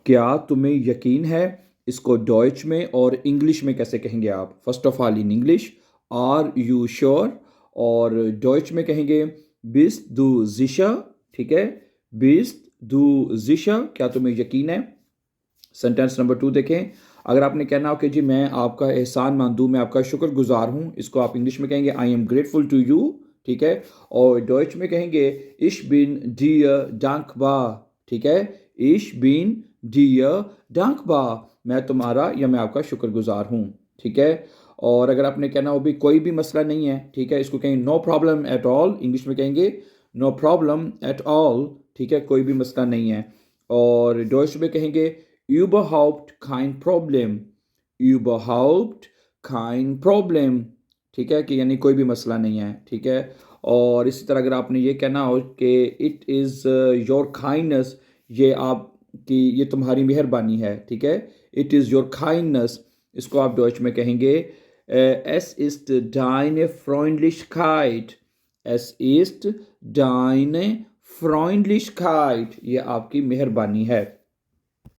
کیا تمہیں یقین ہے؟ اس کو ڈوئچ میں اور انگلش میں کیسے کہیں گے آپ؟ First of all in English, are you sure? اور ڈوئچ میں کہیں گے بیسٹ دو زیشا، ٹھیک ہے، بیسٹ دو زیشا، کیا تمہیں یقین ہے؟ سینٹینس نمبر 2 دیکھیں، اگر آپ نے کہنا ہو کہ جی میں آپ کا احسان مند ہوں، میں آپ کا شکر گزار ہوں، اس کو آپ انگلش میں کہیں گے I am grateful to you, ٹھیک ہے، اور ڈوئچ میں کہیں گے ich bin dir dankbar، ٹھیک ہے، ich bin dir dankbar، میں تمہارا یا میں آپ کا شکر گزار ہوں، ٹھیک ہے۔ اور اگر آپ نے کہنا ہو بھی کوئی بھی مسئلہ نہیں ہے، ٹھیک ہے، اس کو کہیں no problem at all, English میں کہیں گے نو پرابلم ایٹ آل، ٹھیک ہے، کوئی بھی مسئلہ نہیں ہے۔ اور ڈوئچ میں کہیں گے überhaupt kein Problem، überhaupt kein Problem، ٹھیک ہے، کہ یعنی کوئی بھی مسئلہ نہیں ہے، ٹھیک ہے۔ اور اسی طرح اگر آپ نے یہ کہنا ہو کہ اٹ از یور کائنڈنس، یہ آپ کی یہ تمہاری مہربانی ہے، ٹھیک ہے، اٹ از یور کائنڈنس، اس کو آپ ڈوئچ میں کہیں گے es ist deine Freundlichkeit، es ist deine Freundlichkeit، یہ آپ کی مہربانی ہے۔